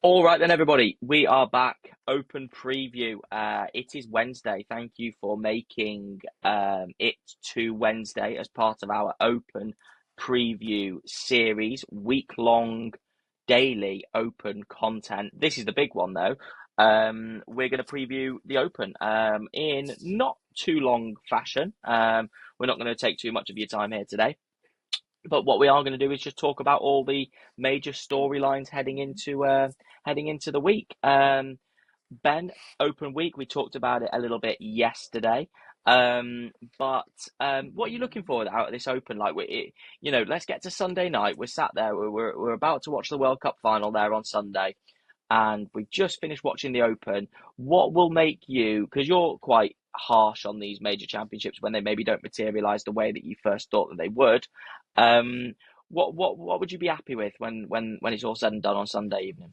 All right then, everybody. We are back. Open preview. It is Wednesday. Thank you for making it to Wednesday as part of our open preview series, week-long daily open content. This is the big one though. We're going to preview the Open in not too long fashion. We're not going to take too much of your time here today. But what we are going to do is just talk about all the major storylines heading into the week. Ben, Open week. We talked about it a little bit yesterday. But what are you looking for out of this Open? Let's get to Sunday night. We're sat there. We're about to watch the World Cup final there on Sunday, and we just finished watching the Open. What will make you? Because you're quite harsh on these major championships when they maybe don't materialize the way that you first thought that they would. Um, what would you be happy with when it's all said and done on Sunday evening?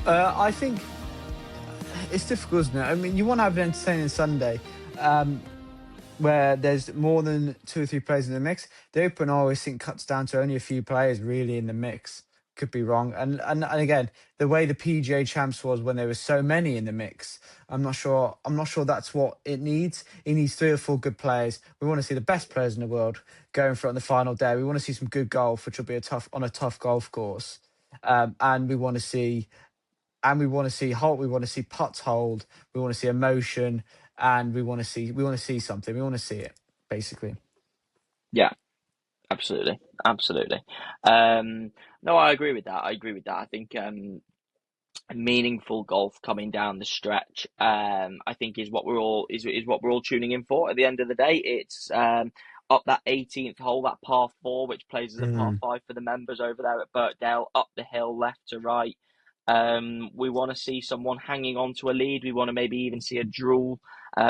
I think it's difficult, isn't it? I mean, you want to have an entertaining Sunday where there's more than two or three players in the mix. The Open, I always think, cuts down to only a few players really in the mix. Could be wrong. And again, the way the PGA Champs was when there were so many in the mix, I'm not sure that's what it needs. It needs three or four good players. We want to see the best players in the world going for it on the final day. We want to see some good golf, which will be a tough golf course. And we want to see hold, we want to see putts hold, we want to see emotion, and we want to see something. We want to see it, basically. Yeah, absolutely, absolutely. No, I agree with that. I think meaningful golf coming down the stretch, I think is what we're all tuning in for. At the end of the day, it's up that 18th hole, that par four, which plays as a par Mm. five for the members over there at Birkdale, up the hill, left to right. We want to see someone hanging on to a lead. We want to maybe even see a draw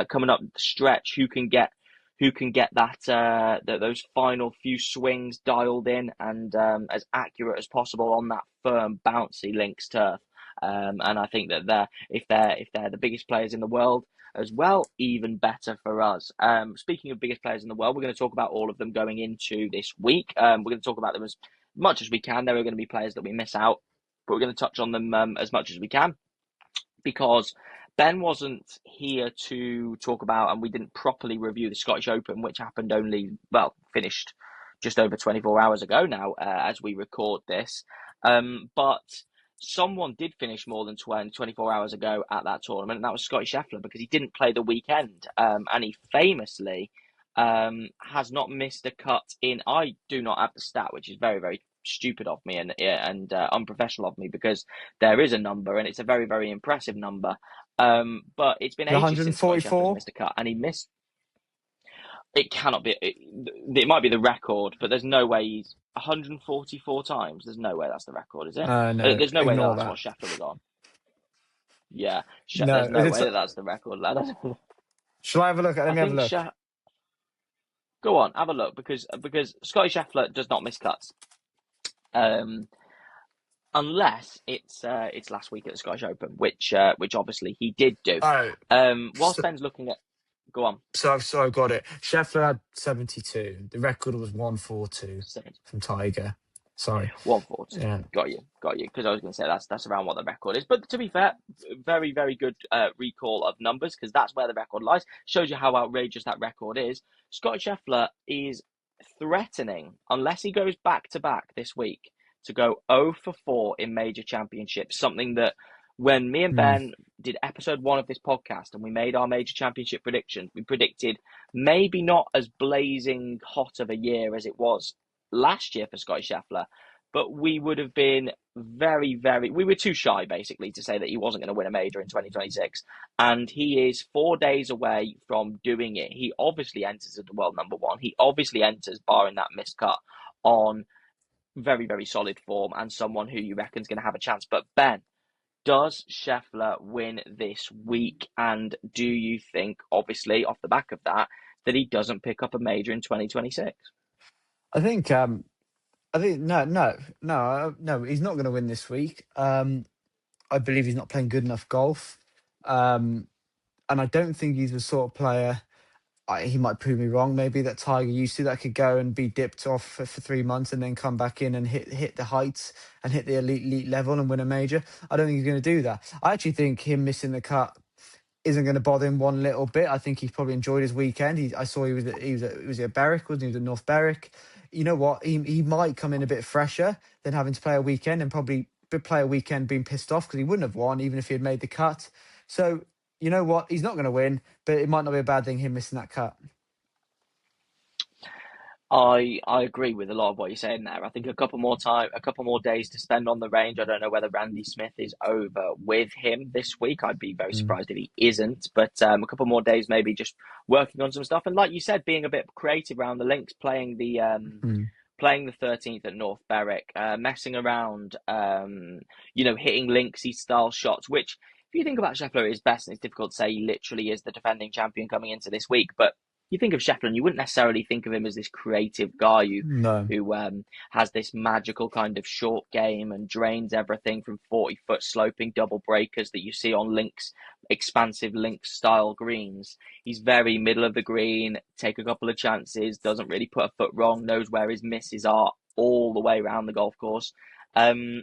coming up the stretch. Who can get those final few swings dialed in and as accurate as possible on that firm, bouncy links turf. And I think that if they're the biggest players in the world as well, even better for us. Speaking of biggest players in the world, we're going to talk about all of them going into this week. We're going to talk about them as much as we can. There are going to be players that we miss out, but we're going to touch on them as much as we can because Ben wasn't here to talk about, and we didn't properly review the Scottish Open, which happened finished just over 24 hours ago now, as we record this. But someone did finish more than 24 hours ago at that tournament, and that was Scotty Scheffler because he didn't play the weekend. And he famously has not missed a cut in, I do not have the stat, which is very, very stupid of me and unprofessional of me because there is a number and it's a very, very impressive number. But it's been ages since Scotty Scheffler's 144. missed a cut, and he missed. It cannot be. It might be the record, but there's no way he's 144 times. There's no way that's the record, is it? No, There's no way that ignore that's what that. Scheffler was on. Yeah, No, there's no it's, way that that's the record, lad. shall I have a look? Let I me have a think look. Go on, have a look because Scotty Scheffler does not miss cuts. Unless it's last week at the Scottish Open, which obviously he did do. Oh, Whilst so, Ben's looking at, go on. so I've got it. Scheffler had 72. The record was 142 from Tiger. Sorry. 140. Yeah. Got you. Because I was going to say that's around what the record is. But to be fair, very, very good recall of numbers because that's where the record lies. Shows you how outrageous that record is. Scott Scheffler is threatening, unless he goes back to back this week, to go 0 for 4 in major championships. Something that when me and Mm. Ben did episode 1 of this podcast and we made our major championship predictions, we predicted maybe not as blazing hot of a year as it was last year for Scotty Scheffler, but we would have been very, very. We were too shy, basically, to say that he wasn't going to win a major in 2026. And he is 4 days away from doing it. He obviously enters as the world number one. He obviously enters, barring that miscut, on very, very solid form and someone who you reckon is going to have a chance. But Ben, does Scheffler win this week? And do you think, obviously, off the back of that he doesn't pick up a major in 2026? I think no. He's not going to win this week. I believe he's not playing good enough golf. And I don't think he's the sort of player. He might prove me wrong. Maybe that Tiger used to that could go and be dipped off for 3 months and then come back in and hit the heights and hit the elite level and win a major. I don't think he's going to do that. I actually think him missing the cut isn't going to bother him one little bit. I think he's probably enjoyed his weekend. I saw he was at Berwick, wasn't he? He was at North Berwick. You know what? He might come in a bit fresher than having to play a weekend and probably play a weekend being pissed off because he wouldn't have won even if he had made the cut. So you know what? He's not going to win, but it might not be a bad thing him missing that cut. I agree with a lot of what you're saying there. I think a couple more days to spend on the range. I don't know whether Randy Smith is over with him this week. I'd be very Mm, surprised if he isn't. But a couple more days, maybe just working on some stuff. And like you said, being a bit creative around the links, mm, playing the 13th at North Berwick, messing around, hitting linksy style shots. Which, if you think about Scheffler at his best, and it's difficult to say he literally is the defending champion coming into this week, but you think of Scheffler and you wouldn't necessarily think of him as this creative guy who no. who um, has this magical kind of short game and drains everything from 40-foot sloping double breakers that you see on links, expansive links style greens. He's very middle of the green, take a couple of chances, doesn't really put a foot wrong, knows where his misses are all the way around the golf course. Um,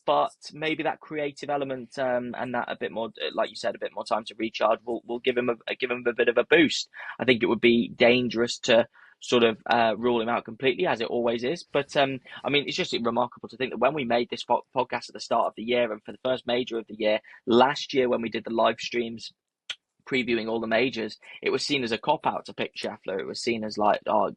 but maybe that creative element and that a bit more, like you said, a bit more time to recharge will give him a bit of a boost. I think it would be dangerous to sort of rule him out completely, as it always is. But I mean, it's just remarkable to think that when we made this podcast at the start of the year and for the first major of the year last year, when we did the live streams previewing all the majors, it was seen as a cop out to pick Scheffler. It was seen as like, oh,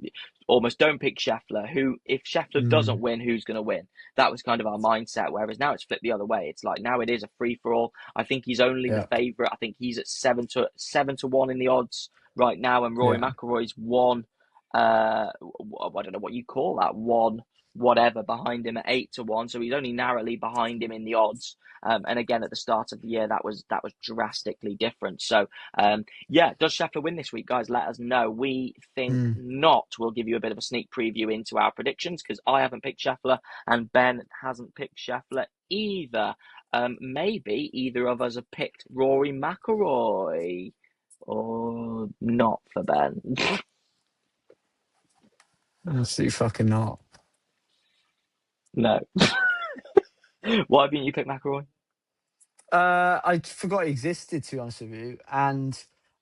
almost don't pick Scheffler. Who, if Scheffler doesn't Mm, win, who's going to win? That was kind of our mindset. Whereas now it's flipped the other way. It's like now it is a free for all. I think he's only the yeah, favourite. I think he's at 7-1 in the odds right now, and Rory yeah. McIlroy's one. I don't know what you call that, one whatever behind him at 8-1. So he's only narrowly behind him in the odds. And again, at the start of the year, that was drastically different. So yeah, does Scheffler win this week, guys? Let us know. We think Mm. not. We'll give you a bit of a sneak preview into our predictions because I haven't picked Scheffler and Ben hasn't picked Scheffler either. Maybe either of us have picked Rory McIlroy or not for Ben. Absolutely fucking not. No. Why haven't you picked McIlroy? I forgot he existed, to be honest with you, and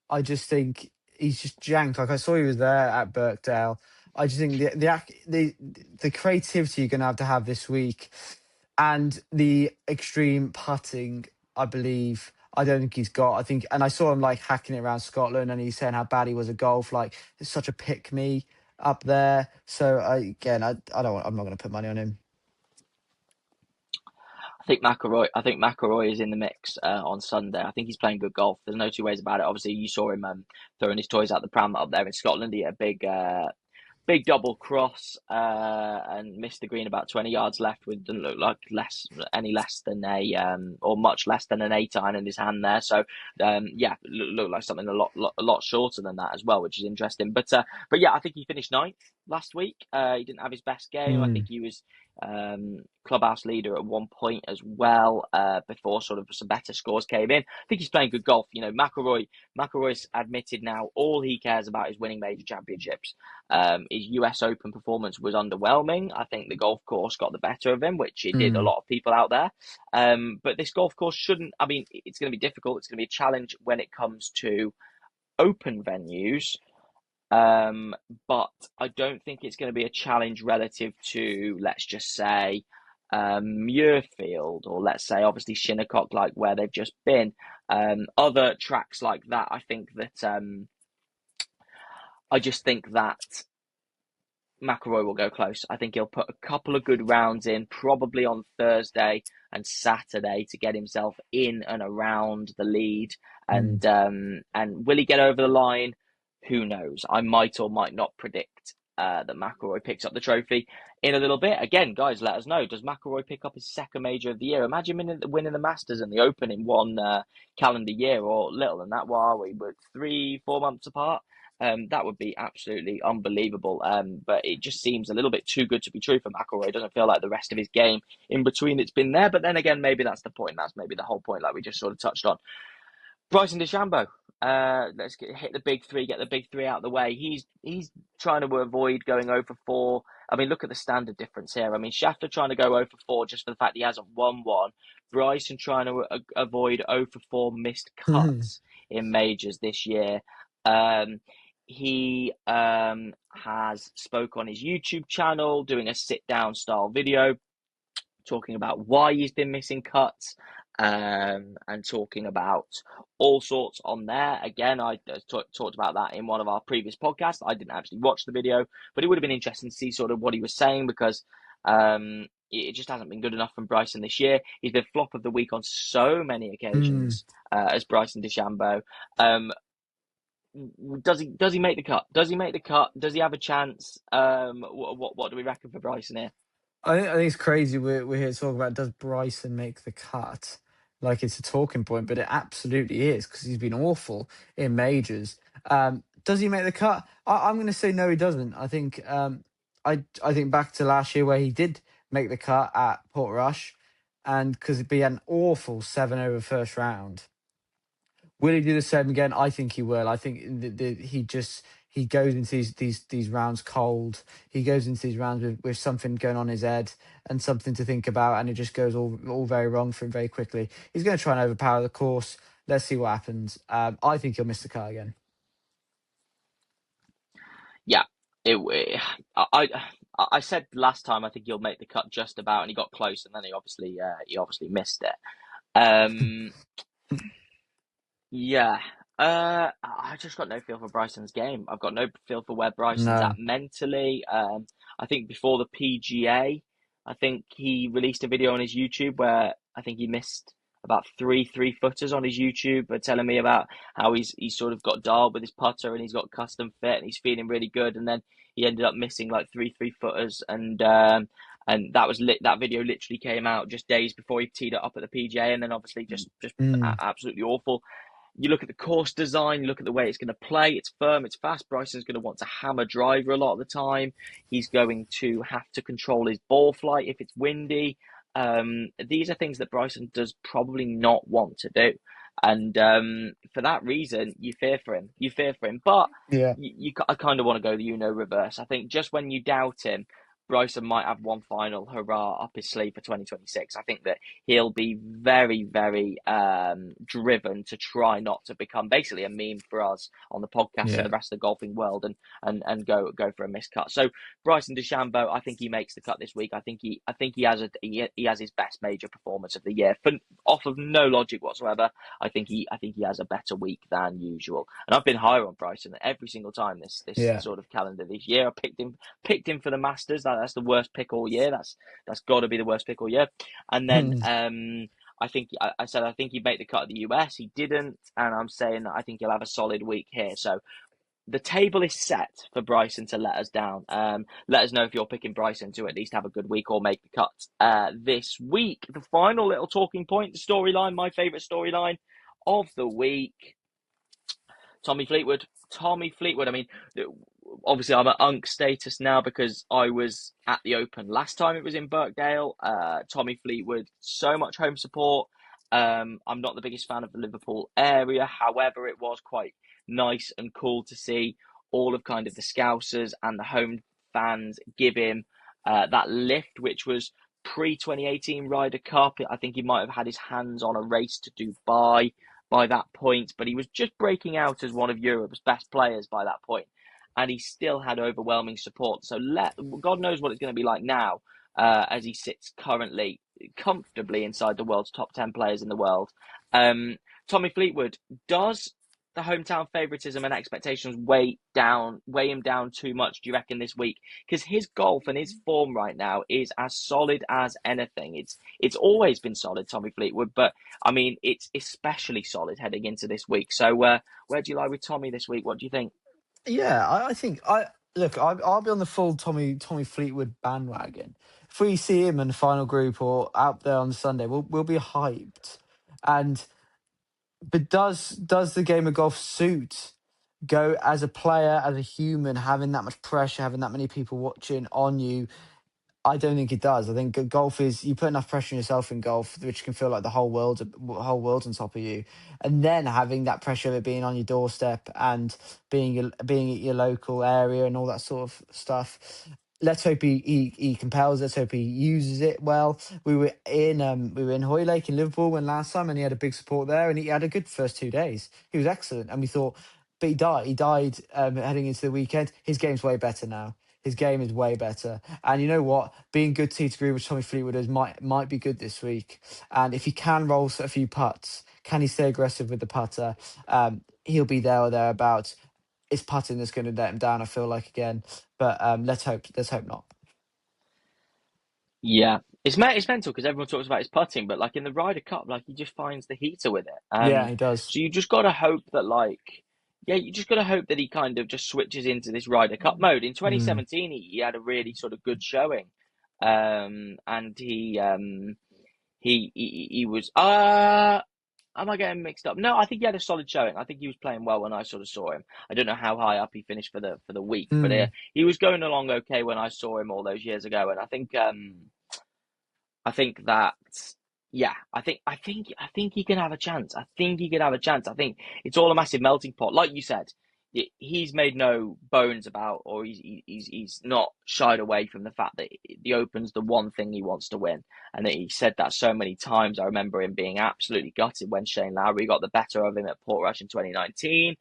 I just think he's just jank. Like I saw he was there at Birkdale. I just think the creativity you're gonna have to have this week, and the extreme putting. I believe. I don't think he's got. I think, and I saw him like hacking it around Scotland, and he's saying how bad he was at golf. Like it's such a pick me up there. So I don't. I'm not gonna put money on him. I think McIlroy is in the mix on Sunday. I think he's playing good golf. There's no two ways about it. Obviously, you saw him throwing his toys out the pram up there in Scotland. He had a big double cross and missed the green about 20 yards left with didn't look like any less than or much less than an 8 iron in his hand there. So yeah, looked like something a lot shorter than that as well, which is interesting. But yeah, I think he finished ninth last week. He didn't have his best game. I think Mm, he was clubhouse leader at one point as well before sort of some better scores came in. I think he's playing good golf. You know, McIlroy's admitted now all he cares about is winning major championships. His US Open performance was underwhelming. I think the golf course got the better of him, which it did a mm, lot of people out there. But this golf course shouldn't, I mean, it's going to be difficult. It's going to be a challenge when it comes to open venues. But I don't think it's going to be a challenge relative to, let's just say, Muirfield, or let's say, obviously, Shinnecock, like where they've just been. Other tracks like that, I just think that McIlroy will go close. I think he'll put a couple of good rounds in, probably on Thursday and Saturday, to get himself in and around the lead. mm. And will he get over the line? Who knows? I might or might not predict that McIlroy picks up the trophy in a little bit. Again, guys, let us know. Does McIlroy pick up his second major of the year? Imagine winning the Masters and the Open in one calendar year, or little than that. What are we? We're 3-4 months apart. That would be absolutely unbelievable. But it just seems a little bit too good to be true for McIlroy. It doesn't feel like the rest of his game in between it's been there. But then again, maybe that's the point. That's maybe the whole point, like we just sort of touched on. Bryson DeChambeau. Hit the big three, get the big three out of the way. He's trying to avoid going over 4. I mean, look at the standard difference here. I mean, Schafter trying to go over 4 just for the fact he hasn't won one. Bryson trying to avoid over 4 missed cuts in majors this year. He has spoke on his YouTube channel doing a sit down style video talking about why he's been missing cuts, and talking about all sorts on there. Again, I talked about that in one of our previous podcasts. I didn't actually watch the video, but it would have been interesting to see sort of what he was saying, because it just hasn't been good enough from Bryson this year. He's been flop of the week on so many occasions, as Bryson DeChambeau. Does he make the cut? Does he make the cut? Does he have a chance? What do we reckon for Bryson here? I think it's crazy. We're here to talk about, does Bryson make the cut? Like it's a talking point, but it absolutely is, because he's been awful in majors. Does he make the cut? I'm going to say no, he doesn't. I think I think back to last year where he did make the cut at Portrush, and because he had an awful 7 over first round. Will he do the same again? I think he will. I think he goes into these rounds cold. He goes into these rounds with something going on his head and something to think about, and it just goes all very wrong for him very quickly. He's going to try and overpower the course. Let's see what happens. I think he'll miss the cut again. Yeah, I said last time I think he'll make the cut just about, and he got close, and then he obviously missed it. Yeah. I just got no feel for Bryson's game. I've got no feel for where Bryson's No. at mentally. I think before the PGA, I think he released a video on his YouTube where I think he missed about 3 3-footers on his YouTube, but telling me about how he's sort of got dialed with his putter and he's got custom fit and he's feeling really good, and then he ended up missing like 3 3-footers, and that video literally came out just days before he teed it up at the PGA, and then obviously just absolutely awful. You look at the course design, you look at the way it's going to play, it's firm, it's fast. Bryson's going to want to hammer driver a lot of the time. He's going to have to control his ball flight if it's windy. These are things that Bryson does probably not want to do. And for that reason, you fear for him. But Yeah. I kind of want to go the reverse. I think just when you doubt him, Bryson might have one final hurrah up his sleeve for 2026. I think that he'll be very, very driven to try not to become basically a meme for us on the podcast and the rest of the golfing world, and go for a miscut. So Bryson DeChambeau, I think he makes the cut this week. I think he has his best major performance of the year, off of no logic whatsoever. I think he has a better week than usual, and I've been higher on Bryson every single time this sort of calendar this year. I picked him for the Masters. That's the worst pick all year. That's got to be the worst pick all year. And then I said I think he'd make the cut at the US. He didn't, and I'm saying that I think he'll have a solid week here. So the table is set for Bryson to let us down. Let us know if you're picking Bryson to at least have a good week or make the cut this week. The final little talking point, the storyline, my favourite storyline of the week. Tommy Fleetwood. I mean, obviously I'm at Unk status now because I was at the Open last time it was in Birkdale. Tommy Fleetwood, so much home support. I'm not the biggest fan of the Liverpool area. However, it was quite nice and cool to see all of kind of the Scousers and the home fans give him that lift, which was pre-2018 Ryder Cup. I think he might have had his hands on a race to Dubai by that point, but he was just breaking out as one of Europe's best players by that point, and he still had overwhelming support. So God knows what it's going to be like now, as he sits currently comfortably inside the world's top 10 players in the world. Tommy Fleetwood, does the hometown favoritism and expectations weigh him down too much, do you reckon, this week? Because his golf and his form right now is as solid as anything. It's always been solid, Tommy Fleetwood, but I mean, it's especially solid heading into this week. So where do you lie with Tommy this week? What do you think? Yeah, I think I'll be on the full Tommy Fleetwood bandwagon. If we see him in the final group or out there on Sunday, we'll be hyped. But does the game of golf suit go as a player, as a human, having that much pressure, having that many people watching on you? I don't think it does. I think golf is you put enough pressure on yourself in golf, which can feel like the whole world's on top of you, and then having that pressure of it being on your doorstep and being at your local area and all that sort of stuff. Let's hope he compels. Let's hope he uses it well. We were in Hoylake in Liverpool when last time, and he had a big support there, and he had a good first 2 days. He was excellent, and we thought, but he died. He died heading into the weekend. His game's way better now. His game is way better. And you know what? Being good tee to green with Tommy Fleetwood is might be good this week. And if he can roll a few putts, can he stay aggressive with the putter? He'll be there or thereabouts. It's putting that's going to let him down, I feel like, again. But let's hope not. Yeah, it's mental because everyone talks about his putting, but like in the Ryder Cup, like he just finds the heater with it. Yeah, he does. So you just gotta hope that yeah, you just gotta hope that he kind of just switches into this Ryder Cup mode. In Mm, 2017, he had a really sort of good showing, and he was am I getting mixed up? No, I think he had a solid showing. I think he was playing well when I sort of saw him. I don't know how high up he finished for the week, but mm, he was going along okay when I saw him all those years ago, and I think that yeah, I think he can have a chance. I think he can have a chance. I think it's all a massive melting pot. Like you said, he's made no bones about, or he's not shied away from the fact that the Open's the one thing he wants to win, and that he said that so many times. I remember him being absolutely gutted when Shane Lowry got the better of him at Portrush in 2019.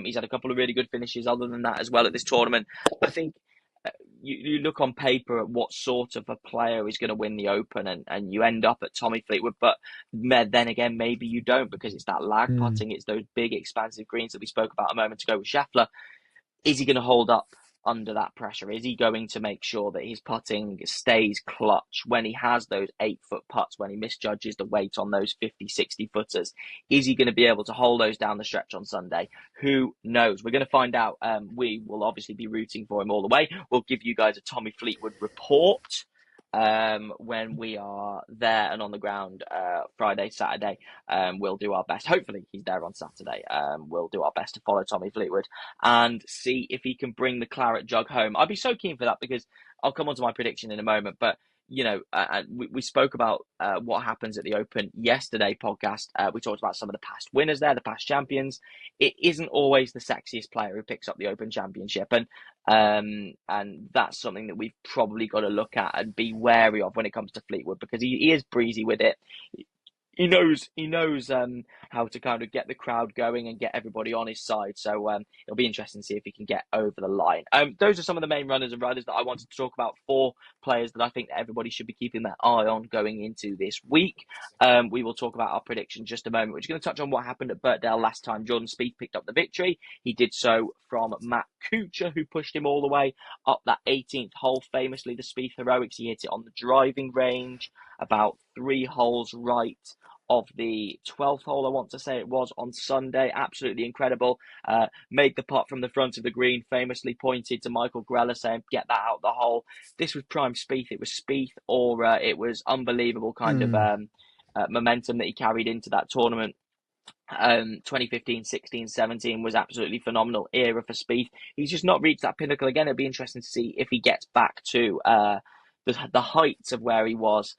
He's had a couple of really good finishes other than that as well at this tournament. I think you look on paper at what sort of a player is going to win the Open, and you end up at Tommy Fleetwood. But then again, maybe you don't because it's that lag mm. putting, it's those big expansive greens that we spoke about a moment ago with Scheffler. Is he going to hold up under that pressure? Is he going to make sure that his putting stays clutch when he has those 8 foot putts, when he misjudges the weight on those 50, 60 footers? Is he going to be able to hold those down the stretch on Sunday? Who knows? We're going to find out. We will obviously be rooting for him all the way. We'll give you guys a Tommy Fleetwood report when we are there and on the ground Friday, Saturday. We'll do our best. Hopefully, he's there on Saturday. We'll do our best to follow Tommy Fleetwood and see if he can bring the claret jug home. I'd be so keen for that because I'll come on to my prediction in a moment. But we spoke about what happens at the Open yesterday podcast. We talked about some of the past winners there, the past champions. It isn't always the sexiest player who picks up the Open Championship, and that's something that we've probably got to look at and be wary of when it comes to Fleetwood because he is breezy with it. He knows how to kind of get the crowd going and get everybody on his side. So it'll be interesting to see if he can get over the line. Those are some of the main runners and riders that I wanted to talk about. 4 players that I think that everybody should be keeping their eye on going into this week. We will talk about our prediction in just a moment. We're just going to touch on what happened at Birkdale last time. Jordan Spieth picked up the victory. He did so from Matt Kuchar, who pushed him all the way up that 18th hole. Famously, the Spieth heroics. He hit it on the driving range, about 3 holes right of the 12th hole, I want to say it was, on Sunday. Absolutely incredible. Made the putt from the front of the green, famously pointed to Michael Grella saying, get that out the hole. This was prime Spieth. It was Spieth, or it was unbelievable kind of Mm. momentum that he carried into that tournament. 2015, 16, 17 was absolutely phenomenal era for Spieth. He's just not reached that pinnacle again. It'll be interesting to see if he gets back to the heights of where he was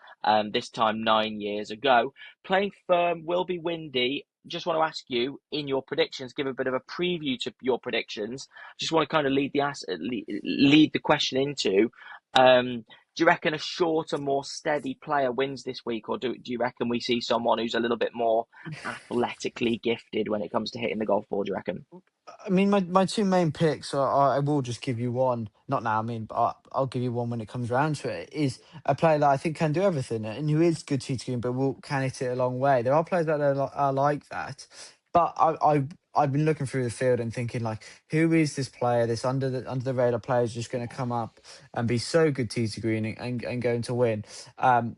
this time 9 years ago. Playing firm will be windy. Just want to ask you, in your predictions, give a bit of a preview to your predictions. Just want to kind of lead the question into. Do you reckon a shorter, more steady player wins this week, or do you reckon we see someone who's a little bit more athletically gifted when it comes to hitting the golf ball? Do you reckon? I mean, my two main picks, I will just give you one. Not now, I mean, but I'll give you one when it comes around to it. Is a player that I think can do everything and who is good teetering, but can hit it a long way. There are players that are like that, but I've been looking through the field and thinking like, who is this player? This under the radar player is just going to come up and be so good teetering and going to win. Um,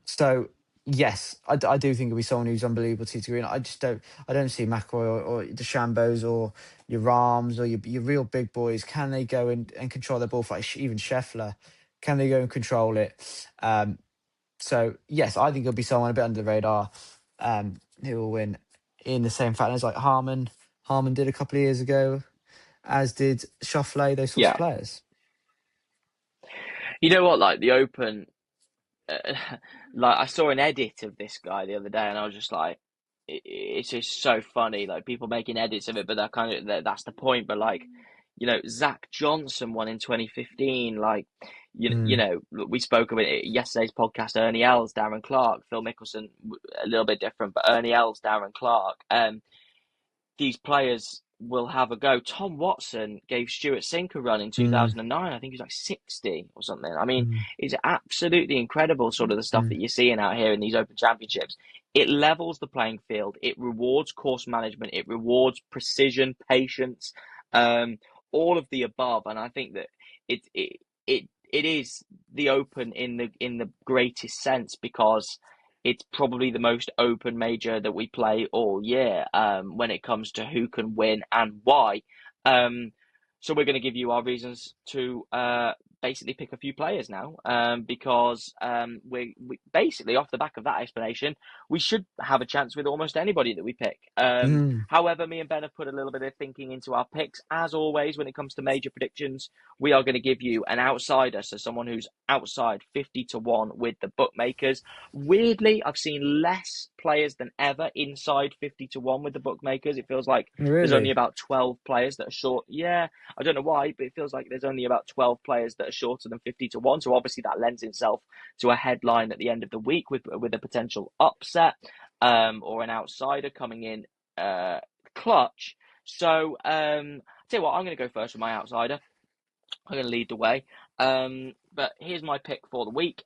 so yes, I do think it'll be someone who's unbelievable to green. I don't see McIlroy or the Shambos or your Rams or your real big boys. Can they go and control their ball fight? Even Scheffler, can they go and control it? So yes, I think it'll be someone a bit under the radar who will win in the same fashion as like Harman. Harman did a couple of years ago, as did Schauffele, those sorts of Yeah. players. You know what? Like the Open, like I saw an edit of this guy the other day, and I was just like, it's just so funny. Like people making edits of it, but that's the point. But like, Zach Johnson won in 2015. Like, Mm, we spoke about it yesterday's podcast. Ernie Els, Darren Clark, Phil Mickelson, a little bit different, but Ernie Els, Darren Clark. These players will have a go. Tom Watson gave Stuart Sink a run in mm, 2009. I think he was like 60 or something. I mean, mm, it's absolutely incredible, sort of the stuff mm. that you're seeing out here in these Open Championships. It levels the playing field. It rewards course management. It rewards precision, patience, um, all of the above. And I think that it is the Open in the greatest sense because it's probably the most open major that we play all year when it comes to who can win and why. Um, so we're going to give you our reasons to basically pick a few players now because we basically off the back of that explanation, we should have a chance with almost anybody that we pick. Mm. However, me and Ben have put a little bit of thinking into our picks. As always, when it comes to major predictions, we are going to give you an outsider, so someone who's outside 50 to 1 with the bookmakers. Weirdly, I've seen less players than ever inside 50 to 1 with the bookmakers. It feels like there's only Really? about 12 players that are short. Yeah, I don't know why, but it feels like there's only about 12 players that are shorter than 50 to 1. So obviously that lends itself to a headline at the end of the week with a potential upset or an outsider coming in clutch. So, tell you what, I'm going to go first with my outsider. I'm going to lead the way. But here's my pick for the week.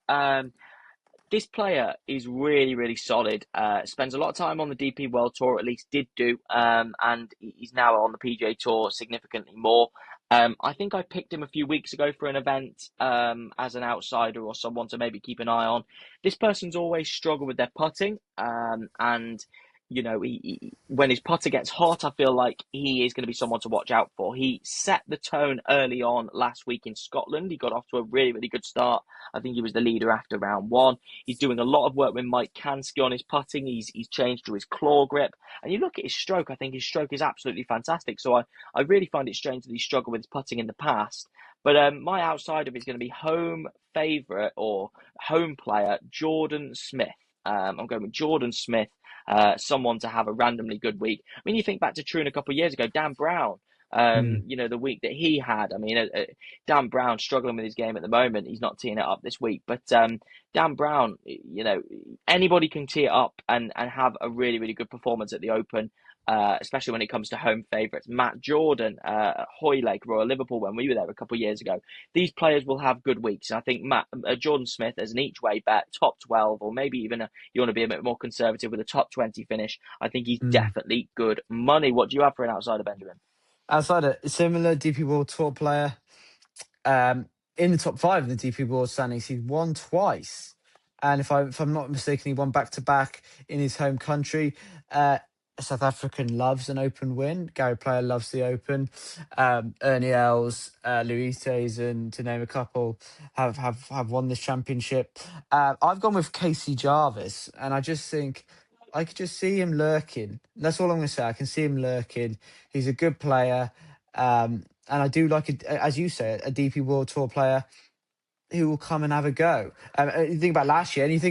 This player is really, really solid. Spends a lot of time on the DP World Tour, at least did do, and he's now on the PGA Tour significantly more. I think I picked him a few weeks ago for an event as an outsider or someone to maybe keep an eye on. This person's always struggled with their putting, and when his putter gets hot, I feel like he is going to be someone to watch out for. He set the tone early on last week in Scotland. He got off to a really, really good start. I think he was the leader after round one. He's doing a lot of work with Mike Kansky on his putting. He's changed to his claw grip. And you look at his stroke, I think his stroke is absolutely fantastic. So I really find it strange that he's struggled with his putting in the past. But my outsider is going to be home favourite or home player, Jordan Smith. I'm going with Jordan Smith, someone to have a randomly good week. I mean, you think back to Troon a couple of years ago, Dan Brown, Mm. the week that he had. I mean, Dan Brown struggling with his game at the moment. He's not teeing it up this week, but Dan Brown, anybody can tee it up and have a really, really good performance at the Open. Especially when it comes to home favourites. Matt Jordan, Hoylake, Royal Liverpool, when we were there a couple of years ago. These players will have good weeks. And I think Jordan Smith as an each way bet, top 12, or maybe even you want to be a bit more conservative with a top 20 finish. I think he's Mm. definitely good money. What do you have for an outsider, Benjamin? Outside a similar DP World Tour player, um, in the top five in the DP World standings, he's won twice, and if I'm not mistaken, he won back to back in his home country. Uh, South African loves an Open win. Gary Player loves the Open. Ernie Els, Louise Hazen, to name a couple, have won this championship. I've gone with Casey Jarvis, and I just think I could just see him lurking. That's all I'm going to say. I can see him lurking. He's a good player. And I do like, as you say, a DP World Tour player who will come and have a go. You think about last year, and if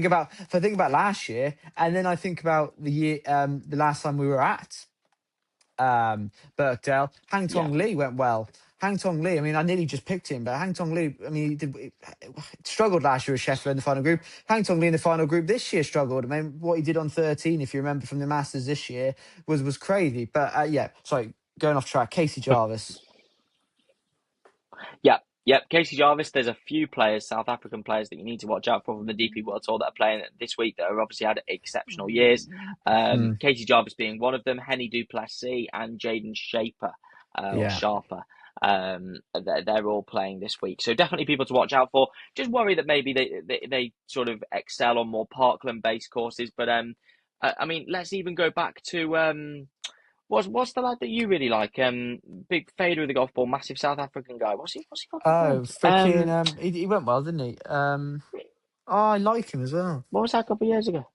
I think about last year, and then I think about the last time we were at Birkdale, Hang Yeah. Tong Lee went well. Hang Tong Lee, I mean, I nearly just picked him, but Hang Tong Lee, I mean, he struggled last year with Scheffler in the final group. Hang Tong Lee in the final group this year struggled. I mean, what he did on 13, if you remember from the Masters this year, was crazy. But yeah, sorry, going off track. Casey Jarvis. Yeah, yeah. Casey Jarvis, there's a few players, South African players, that you need to watch out for from the DP World Tour that are playing this week that have obviously had exceptional years. Mm, Casey Jarvis being one of them, Henny Duplessis and Jaden Shaper or yeah. Sharper. They're all playing this week, so definitely people to watch out for. Just worry that maybe they sort of excel on more Parkland-based courses, but I mean, let's even go back to what's the lad that you really like? Big fader with the golf ball, massive South African guy. What's he fucking Oh, called? freaking he went well, didn't he? Oh, I like him as well. What was that a couple of years ago?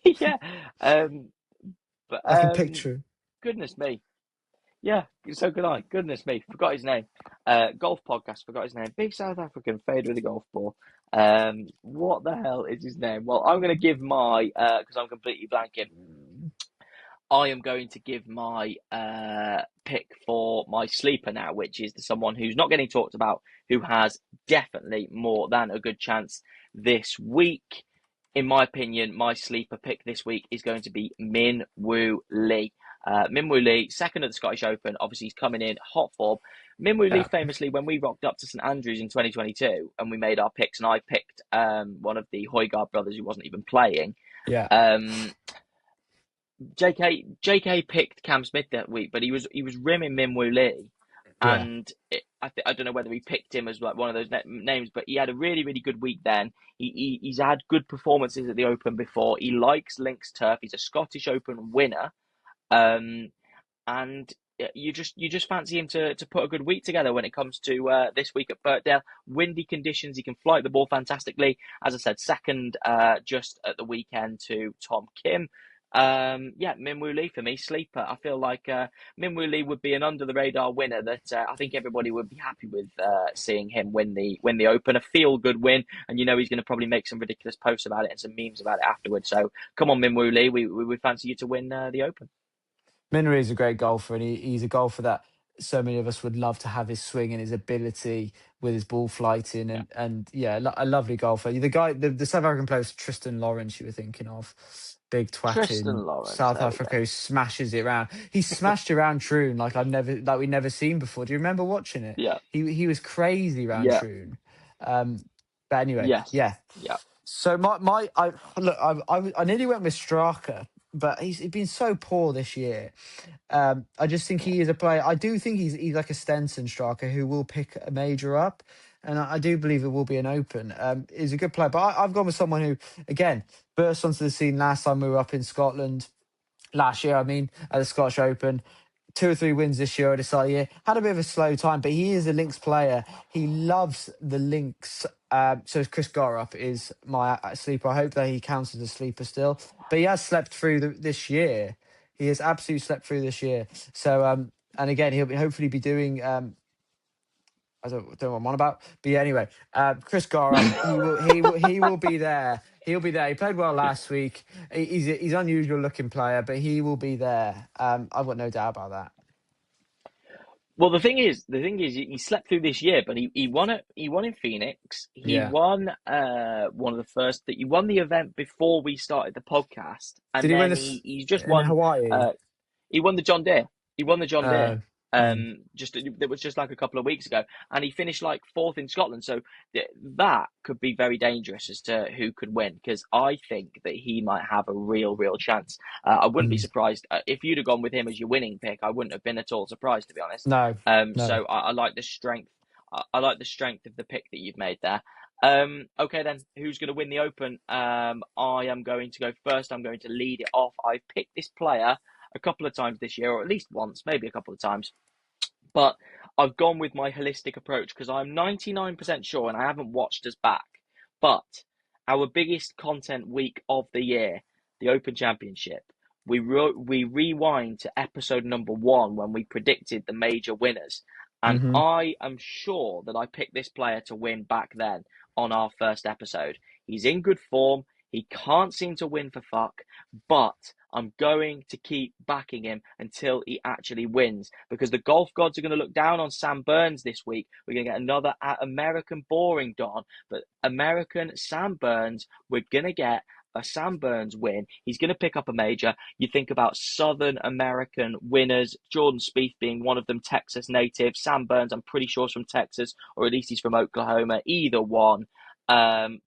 Yeah. Um, but I can picture him. goodness me. Yeah, so could I. Goodness me, forgot his name. Golf podcast, forgot his name. Big South African, fade with a golf ball. What the hell is his name? Well, I'm going to give my because I'm completely blanking. I am going to give my pick for my sleeper now, which is to someone who's not getting talked about, who has definitely more than a good chance this week. In my opinion, my sleeper pick this week is going to be Min Woo Lee. Min Woo Lee, second at the Scottish Open. Obviously, he's coming in hot form. Min Woo Lee, Yeah, famously, when we rocked up to St Andrews in 2022 and we made our picks, and I picked one of the Højgaard brothers who wasn't even playing. yeah, Um, JK picked Cam Smith that week, but he was rimming Minwoo Lee, yeah. and I don't know whether he picked him as like one of those names, but he had a really good week then. He's had good performances at the Open before. He likes links turf. He's a Scottish Open winner, um, and you just fancy him to put a good week together when it comes to this week at Birkdale. Windy conditions, he can flight the ball fantastically. As I said, second just at the weekend to Tom Kim. Yeah, Minwoo Lee for me, sleeper. I feel like Minwoo Lee would be an under the radar winner that I think everybody would be happy with seeing him win the Open. A feel good win, and he's going to probably make some ridiculous posts about it and some memes about it afterwards. So come on, Minwoo Lee, we would fancy you to win the Open. Minnery is a great golfer, and he's a golfer that so many of us would love to have his swing and his ability with his ball flighting, Yeah, and yeah, a lovely golfer. The guy, the South African player was Tristan Lawrence. You were thinking of big twat Tristan in Lawrence. South There we Africa go. who smashes it around. He smashed around Troon like we'd never seen before. Do you remember watching it? Yeah. He was crazy around Yeah. Troon. Um, but anyway, Yes. yeah. Yeah. So I nearly went with Straka, but he's been so poor this year. I just think Yeah. he is a player. I do think he's like a Stenson striker who will pick a major up, and I do believe it will be an Open. He's a good player, but I've gone with someone who, again, burst onto the scene last time we were up in Scotland last year. I mean, at the Scottish Open. 2 or 3 wins this year at the year. Had a bit of a slow time, but he is a links player. He loves the links. So Chris Gorup is my sleeper. I hope that he counts as a sleeper still. But he has slept through this year. He has absolutely slept through this year. So and again, he'll hopefully be doing I don't know what I'm on about. But yeah, anyway, Chris Gorup, he will be there. He'll be there. He played well last week. He's an unusual looking player, but he will be there. I've got no doubt about that. Well, the thing is, he slept through this year, but he won it. He won in Phoenix. He Yeah. won one of the first that he won the event before we started the podcast, Did and he win then this he's just in won. Hawaii? He won the John Deere. He won the John Deere. Uh, mm, Just it was just like a couple of weeks ago, and he finished like fourth in Scotland. So that could be very dangerous as to who could win, because I think that he might have a real chance. I wouldn't be mm. surprised if you'd have gone with him as your winning pick. I wouldn't have been at all surprised, to be honest. No, no. So I like the strength. I like the strength of the pick that you've made there. Okay then, who's going to win the Open? I am going to go first. I'm going to lead it off. I picked this player a couple of times this year, or at least once, maybe a couple of times. But I've gone with my holistic approach because I'm 99% sure, and I haven't watched us back, but our biggest content week of the year, the Open Championship, we rewind to episode number 1 when we predicted the major winners. And Hmm. I am sure that I picked this player to win back then on our first episode. He's in good form. He can't seem to win for fuck, but I'm going to keep backing him until he actually wins, because the golf gods are going to look down on Sam Burns this week. We're going to get another American boring Don, but American Sam Burns, we're going to get a Sam Burns win. He's going to pick up a major. You think about Southern American winners, Jordan Spieth being one of them, Texas native. Sam Burns, I'm pretty sure, is from Texas, or at least he's from Oklahoma. Either one.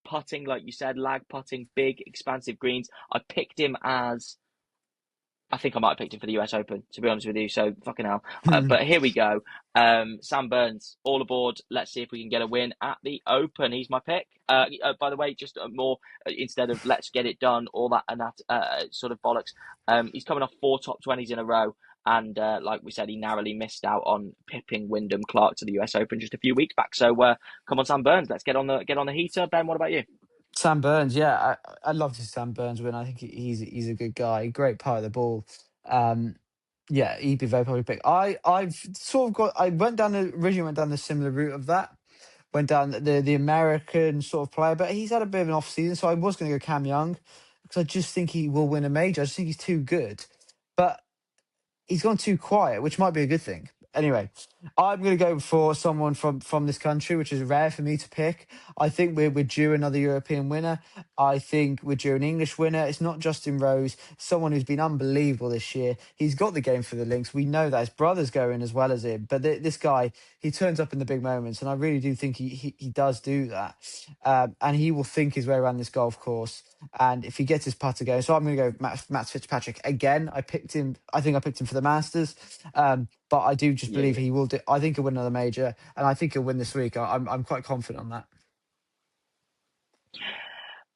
Putting, like you said, lag putting, big, expansive greens. I think I might have picked him for the US Open, to be honest with you. So fucking hell. But here we go. Sam Burns, all aboard. Let's see if we can get a win at the Open. He's my pick. By the way, just more instead of let's get it done, all that and that sort of bollocks. He's coming off 4 top 20s in a row. And like we said, he narrowly missed out on pipping Wyndham Clark to the US Open just a few weeks back. So come on, Sam Burns. Let's get on the heater. Ben, what about you? Sam Burns, yeah, I'd love to see Sam Burns win. I think he's a good guy, great part of the ball. Um, Yeah, he'd be very probably pick. I've sort of got. I originally went down the similar route of that. Went down the American sort of player, but he's had a bit of an off season, so I was going to go Cam Young because I just think he will win a major. I just think he's too good, but he's gone too quiet, which might be a good thing. Anyway, I'm going to go for someone from this country, which is rare for me to pick. I think we're due another European winner. I think we're due an English winner. It's not Justin Rose, someone who's been unbelievable this year. He's got the game for the Lynx. We know that his brother's going as well as him, but this guy, he turns up in the big moments, and I really do think he does do that. And he will think his way around this golf course. And if he gets his putter going, so I'm going to go Matt Fitzpatrick again. I picked him. I think I picked him for the Masters, but I do just Yeah, believe yeah. he will do. I think he'll win another major, and I think he'll win this week. I'm quite confident on that.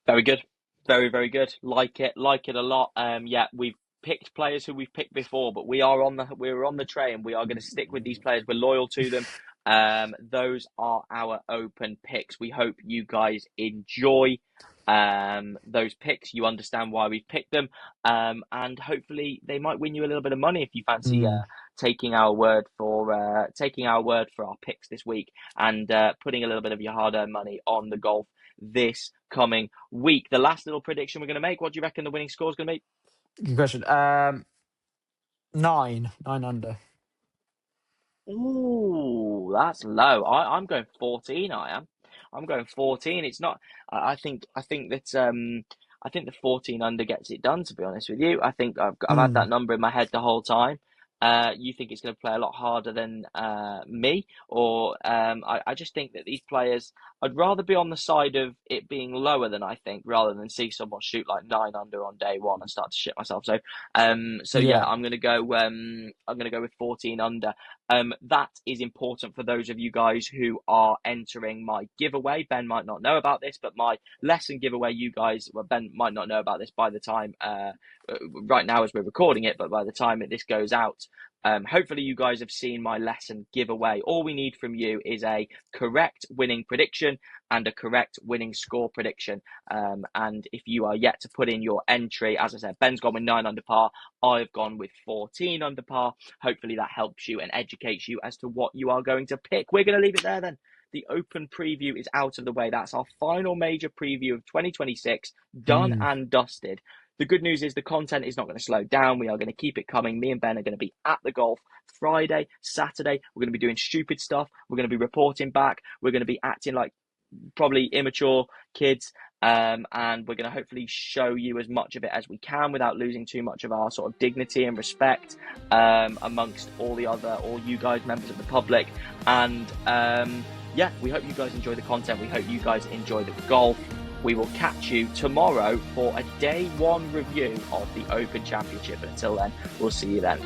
Very good. Very, very good. Like it. Like it a lot. Yeah, we've picked players who we've picked before, but we're on the train. We are going to stick with these players. We're loyal to them. Those are our open picks. We hope you guys enjoy those picks. You understand why we've picked them. And hopefully they might win you a little bit of money if you fancy Mm. taking our word for our picks this week and putting a little bit of your hard-earned money on the golf this coming week. The last little prediction we're going to make. What do you reckon the winning score is going to be? Good question. Nine under. Ooh, that's low. I'm going 14. I'm going 14. It's not. I think the 14 under gets it done. To be honest with you, I think I've had Mm. that number in my head the whole time. You think it's going to play a lot harder than me, or I just think that these players. I'd rather be on the side of it being lower than I think, rather than see someone shoot like 9 under on day one and start to shit myself. So yeah, Yeah. I'm gonna go. I'm gonna go with 14 under. That is important for those of you guys who are entering my giveaway. Ben might not know about this, but my lesson giveaway, Ben might not know about this by the time, right now as we're recording it, but by the time this goes out, hopefully you guys have seen my lesson giveaway. All we need from you is a correct winning prediction and a correct winning score prediction. And if you are yet to put in your entry, as I said, Ben's gone with 9 under par. I've gone with 14 under par. Hopefully that helps you and educates you as to what you are going to pick. We're going to leave it there then. The Open preview is out of the way. That's our final major preview of 2026, done Mm. and dusted. The good news is the content is not going to slow down. We are going to keep it coming. Me and Ben are going to be at the golf Friday, Saturday. We're going to be doing stupid stuff. We're going to be reporting back. We're going to be acting like probably immature kids. And we're going to hopefully show you as much of it as we can without losing too much of our sort of dignity and respect amongst all you guys, members of the public. And yeah, we hope you guys enjoy the content. We hope you guys enjoy the golf. We will catch you tomorrow for a day one review of the Open Championship. But until then, we'll see you then.